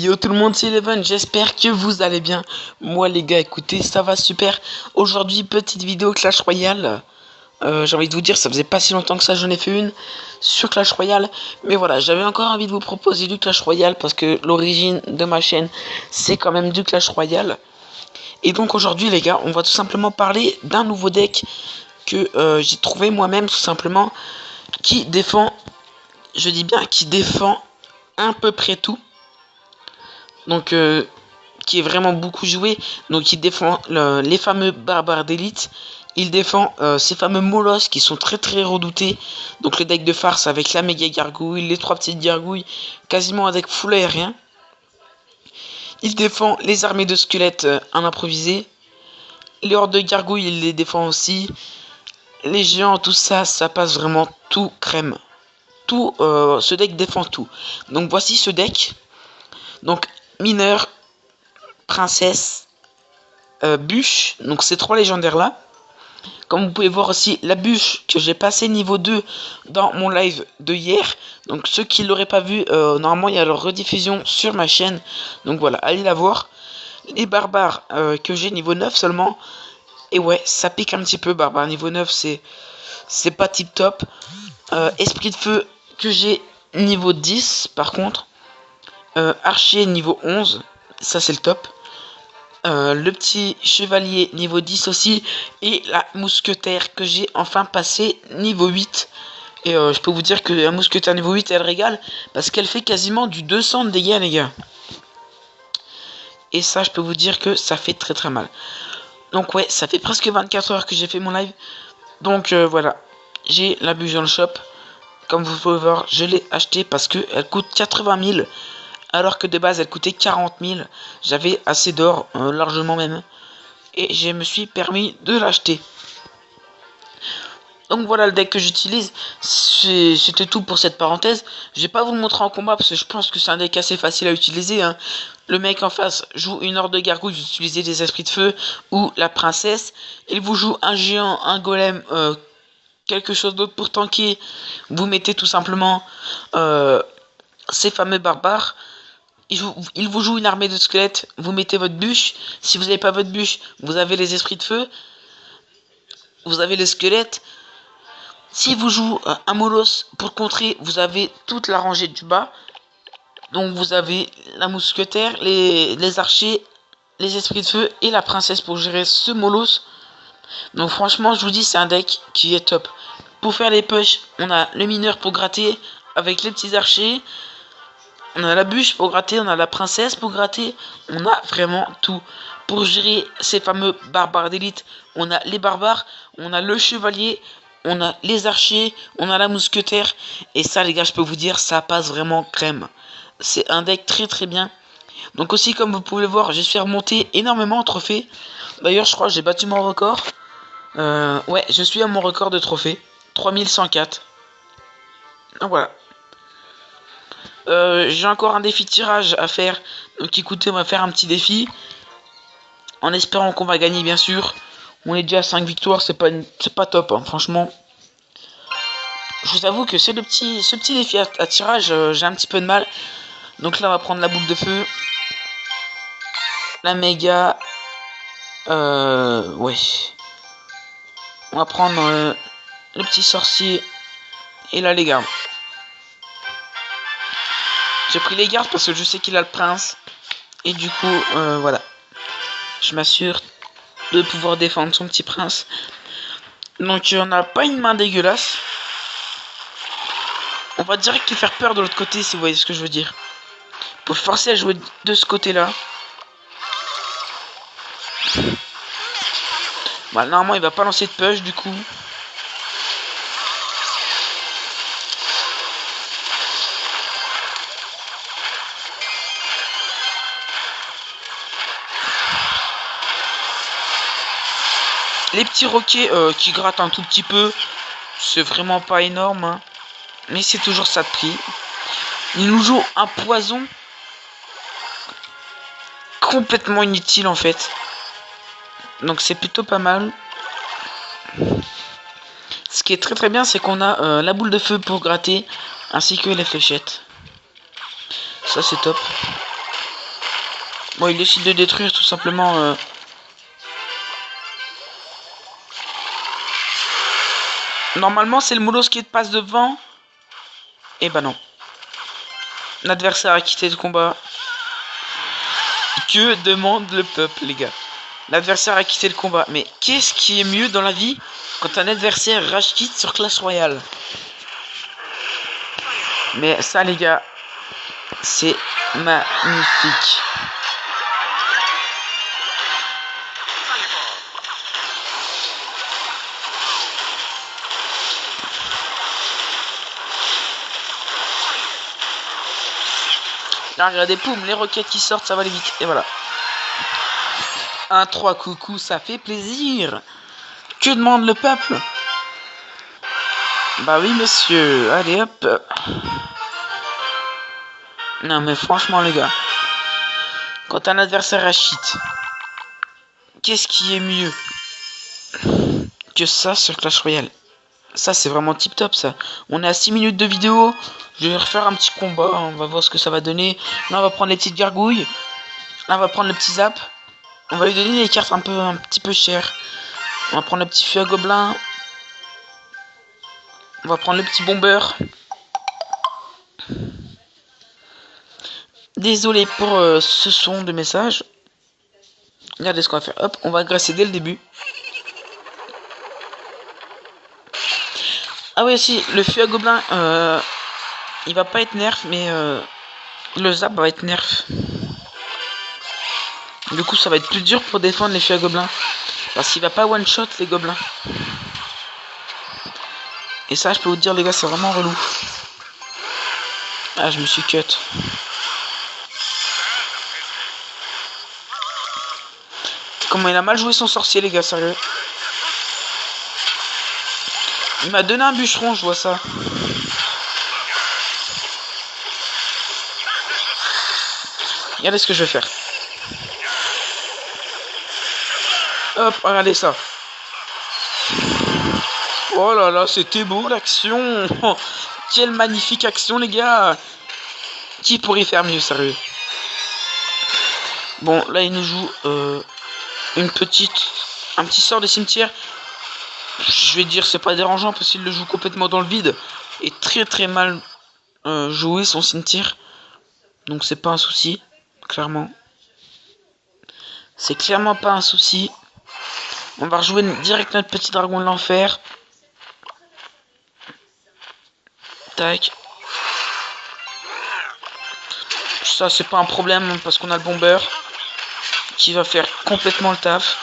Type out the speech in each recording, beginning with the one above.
Yo tout le monde, c'est Eleven, j'espère que vous allez bien. Moi les gars, écoutez, ça va super. Aujourd'hui, petite vidéo Clash Royale. J'ai envie de vous dire, ça faisait pas si longtemps que ça, j'en ai fait une sur Clash Royale. Mais voilà, j'avais encore envie de vous proposer du Clash Royale parce que l'origine de ma chaîne, c'est quand même du Clash Royale. Et donc aujourd'hui les gars, on va tout simplement parler d'un nouveau deck que j'ai trouvé moi-même tout simplement, qui défend, je dis bien, qui défend à peu près tout. Donc qui est vraiment beaucoup joué. Donc il défend les fameux barbares d'élite. Il défend ces fameux molosses qui sont très redoutés. Donc le deck de farce avec la méga gargouille, les 3 petites gargouilles, quasiment un deck full aérien. Il défend les armées de squelettes en improvisé. Les hordes de gargouilles, il les défend aussi. Les géants, tout ça, ça passe vraiment tout crème. Tout, ce deck défend tout. Donc voici ce deck. Donc mineur, princesse, bûche, donc ces 3 légendaires là. Comme vous pouvez voir aussi la bûche que j'ai passé niveau 2 dans mon live de hier. Donc ceux qui l'auraient pas vu, normalement il y a leur rediffusion sur ma chaîne. Donc voilà, allez la voir. Les barbares que j'ai niveau 9 seulement. Et ouais, ça pique un petit peu, barbare niveau 9, c'est pas tip top. Esprit de feu que j'ai niveau 10 par contre. Archer niveau 11, ça c'est le top. Le petit chevalier niveau 10 aussi. Et la mousquetaire que j'ai enfin passé niveau 8. Et je peux vous dire que la mousquetaire niveau 8 elle régale. Parce qu'elle fait quasiment du 200 de dégâts les gars. Et ça je peux vous dire que ça fait très mal. Donc ouais, ça fait presque 24 heures que j'ai fait mon live. Donc voilà, j'ai la bûche dans le shop. Comme vous pouvez voir, je l'ai acheté parce qu'elle coûte 80 000. Alors que de base elle coûtait 40 000. J'avais assez d'or, largement même. Et je me suis permis de l'acheter. Donc voilà le deck que j'utilise. C'était tout pour cette parenthèse. Je vais pas vous le montrer en combat parce que je pense que c'est un deck assez facile à utiliser. Hein. Le mec en face joue une horde de gargouilles, vous utilisez des esprits de feu ou la princesse. Il vous joue un géant, un golem, quelque chose d'autre pour tanker. Vous mettez tout simplement ces fameux barbares. Il vous joue une armée de squelettes, vous mettez votre bûche. Si vous n'avez pas votre bûche, vous avez les esprits de feu. Vous avez les squelettes. Si vous jouez un molosse pour contrer, vous avez toute la rangée du bas. Donc vous avez la mousquetaire, les archers, les esprits de feu et la princesse pour gérer ce molosse. Donc franchement, je vous dis, c'est un deck qui est top. Pour faire les push, on a le mineur pour gratter avec les petits archers. On a la bûche pour gratter, on a la princesse pour gratter. On a vraiment tout. Pour gérer ces fameux barbares d'élite, on a les barbares, on a le chevalier, on a les archers, on a la mousquetaire. Et ça les gars, je peux vous dire, ça passe vraiment crème. C'est un deck très bien. Donc aussi, comme vous pouvez le voir, j'ai fait remonter énormément de trophées. D'ailleurs, je crois que j'ai battu mon record. Ouais, je suis à mon record de trophées. 3104. Donc voilà. J'ai encore un défi de tirage à faire. Donc écoutez, on va faire un petit défi. En espérant qu'on va gagner bien sûr. On est déjà à 5 victoires, c'est pas top hein, franchement. Je vous avoue que ce petit défi à tirage, j'ai un petit peu de mal. Donc là on va prendre la boule de feu. La méga. Ouais. On va prendre le petit sorcier. Et là les gardes. J'ai pris les gardes parce que je sais qu'il a le prince. Et du coup, voilà. Je m'assure de pouvoir défendre son petit prince. Donc on n'a pas une main dégueulasse. On va direct lui faire peur de l'autre côté si vous voyez ce que je veux dire. Pour forcer à jouer de ce côté là. Voilà, normalement il va pas lancer de push du coup. Les petits roquets qui grattent un tout petit peu, c'est vraiment pas énorme, hein. Mais c'est toujours ça de prix. Il nous joue un poison complètement inutile en fait. Donc c'est plutôt pas mal. Ce qui est très bien, c'est qu'on a la boule de feu pour gratter, ainsi que les fléchettes. Ça c'est top. Bon, il décide de détruire tout simplement. Normalement, c'est le Moulos qui passe devant. Et bah non. L'adversaire a quitté le combat. Que demande le peuple, les gars? L'adversaire a quitté le combat. Mais qu'est-ce qui est mieux dans la vie quand un adversaire rage quitte sur Clash Royale? Mais ça, les gars, c'est magnifique. Là, regardez, poum, les roquettes qui sortent, ça va aller vite. Et voilà. 1-3 coucou, ça fait plaisir. Que demande le peuple? Bah oui, monsieur. Allez, hop. Non, mais franchement, les gars. Quand un adversaire a cheat, qu'est-ce qui est mieux que ça sur Clash Royale? Ça, c'est vraiment tip top, ça. On est à 6 minutes de vidéo. Je vais refaire un petit combat. On va voir ce que ça va donner. Là, on va prendre les petites gargouilles. Là, on va prendre le petit zap. On va lui donner les cartes un petit peu chères. On va prendre le petit feu à gobelin. On va prendre le petit bomber. Désolé pour ce son de message. Regardez ce qu'on va faire. Hop, on va agresser dès le début. Ah oui, si, le feu à gobelin, il va pas être nerf, mais le zap va être nerf. Du coup, ça va être plus dur pour défendre les feux à gobelins. Parce qu'il va pas one shot les gobelins. Et ça, je peux vous dire, les gars, c'est vraiment relou. Ah, je me suis cut. Comment il a mal joué son sorcier, les gars, sérieux. Il m'a donné un bûcheron, je vois ça. Regardez ce que je vais faire. Hop, regardez ça. Oh là là, c'était beau l'action. Quelle magnifique action, les gars. Qui pourrait faire mieux, sérieux? Bon, là, il nous joue un petit sort de cimetière. Je vais dire, c'est pas dérangeant parce qu'il le joue complètement dans le vide. Et très très mal joué son cimetière. Donc c'est pas un souci, clairement. C'est clairement pas un souci. On va rejouer direct notre petit dragon de l'enfer. Tac. Ça, c'est pas un problème parce qu'on a le bomber qui va faire complètement le taf.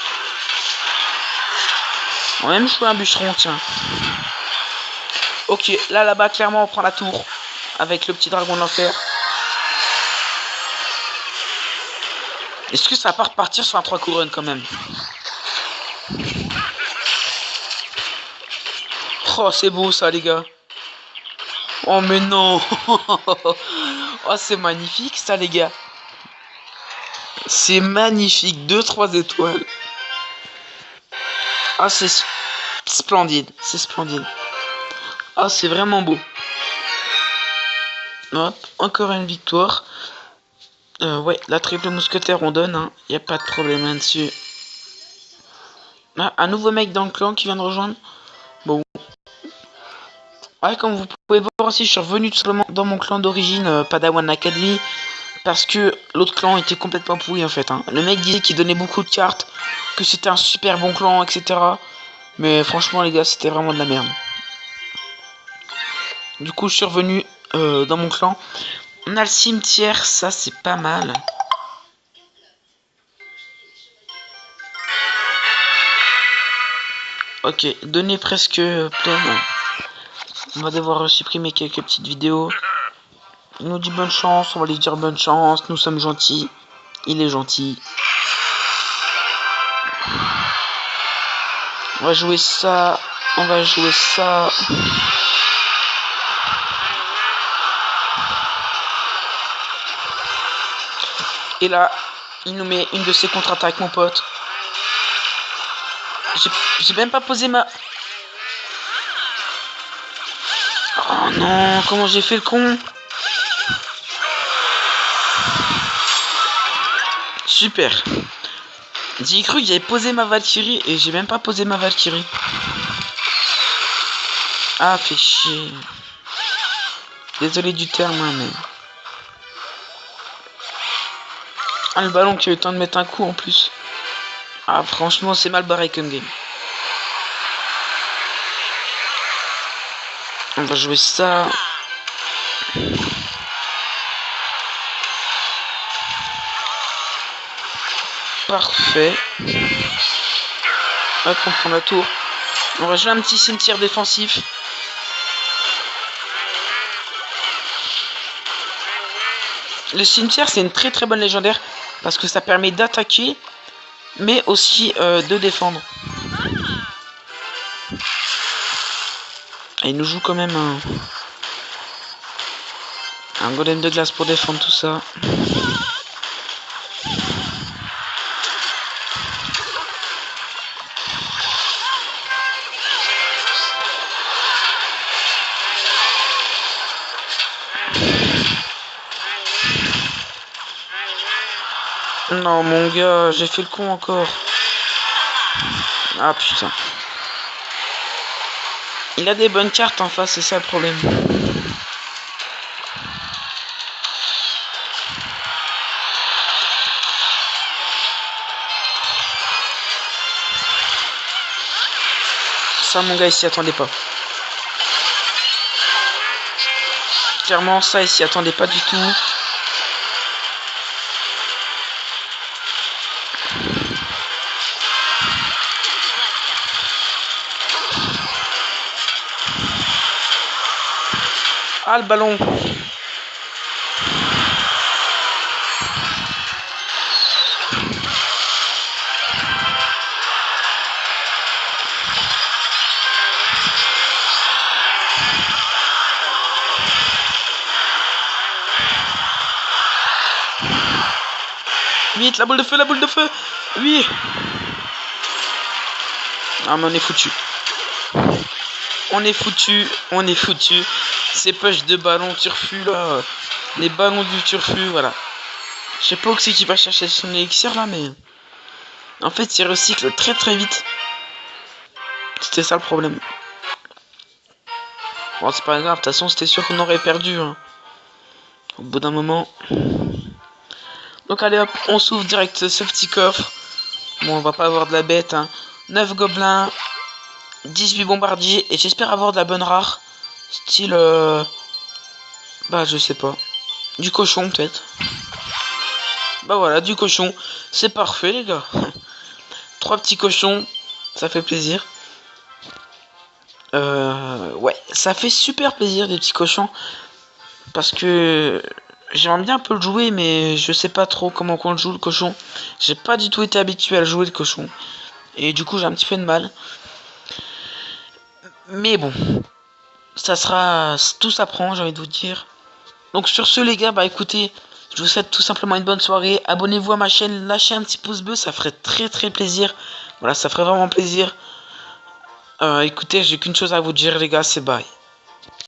On va même jouer un bûcheron, tiens. Ok, là-bas, clairement, on prend la tour avec le petit dragon de l'enfer. Est-ce que ça va pas repartir sur un 3 couronnes quand même? Oh, c'est beau ça, les gars. Oh, mais non. Oh, c'est magnifique ça, les gars. C'est magnifique. 2-3 étoiles. Ah, c'est splendide. C'est splendide. Ah, c'est vraiment beau. Hop, encore une victoire. Ouais, la triple mousquetaire, on donne. Hein. Y a pas de problème là-dessus. Ah, un nouveau mec dans le clan qui vient de rejoindre. Bon. Ouais, comme vous pouvez voir aussi, je suis revenu tout simplement dans mon clan d'origine, Padawan Academy. Parce que l'autre clan était complètement pourri en fait. Hein. Le mec disait qu'il donnait beaucoup de cartes, que c'était un super bon clan, etc. Mais franchement, les gars, c'était vraiment de la merde. Du coup, je suis revenu dans mon clan. On a le cimetière, ça c'est pas mal. Ok, données presque pleines. On va devoir supprimer quelques petites vidéos. Il nous dit bonne chance, on va lui dire bonne chance, nous sommes gentils. Il est gentil. On va jouer ça, on va jouer ça. Et là, il nous met une de ses contre-attaques, mon pote. J'ai même pas posé ma... Oh non, comment j'ai fait le con? Super. J'ai cru que j'avais posé ma Valkyrie et j'ai même pas posé ma Valkyrie. Ah, fait chier. Désolé du terme, hein, mais... Ah, le ballon qui a eu le temps de mettre un coup en plus. Ah, franchement, c'est mal barré comme game. On va jouer ça. Parfait. Hop, on prend la tour. On va jouer un petit cimetière défensif. Le cimetière, c'est une très bonne légendaire parce que ça permet d'attaquer, mais aussi de défendre. Et il nous joue quand même un golem de glace pour défendre tout ça. Non, mon gars, j'ai fait le con encore. Ah putain. Il a des bonnes cartes en face, c'est ça le problème. Ça, mon gars, il s'y attendait pas. Clairement, ça, il s'y attendait pas du tout. Ah, le ballon. Vite, la boule de feu, la boule de feu. Oui. Ah, mais on est foutu. On est foutu, on est foutu. Ces poches de ballons turfus là. Les ballons du turfu, voilà. Je sais pas où c'est qui va chercher son élixir là, mais... En fait, il recycle très vite. C'était ça le problème. Bon, c'est pas grave, de toute façon, c'était sûr qu'on aurait perdu. Hein. Au bout d'un moment. Donc allez hop, on s'ouvre direct ce petit coffre. Bon, on va pas avoir de la bête. Hein. 9 gobelins, 18 bombardiers. Et j'espère avoir de la bonne rare. Style... Bah, je sais pas. Du cochon, peut-être. Bah voilà, du cochon. C'est parfait, les gars. 3 petits cochons. Ça fait plaisir. Ouais, ça fait super plaisir, des petits cochons. Parce que... J'aimerais bien un peu le jouer, mais je sais pas trop comment on le joue, le cochon. J'ai pas du tout été habitué à jouer le cochon. Et du coup, j'ai un petit peu de mal. Mais bon. Ça sera... Tout s'apprend, j'ai envie de vous dire. Donc sur ce, les gars, bah écoutez... Je vous souhaite tout simplement une bonne soirée. Abonnez-vous à ma chaîne, lâchez un petit pouce bleu, ça ferait très plaisir. Voilà, ça ferait vraiment plaisir. Écoutez, j'ai qu'une chose à vous dire, les gars, c'est bye.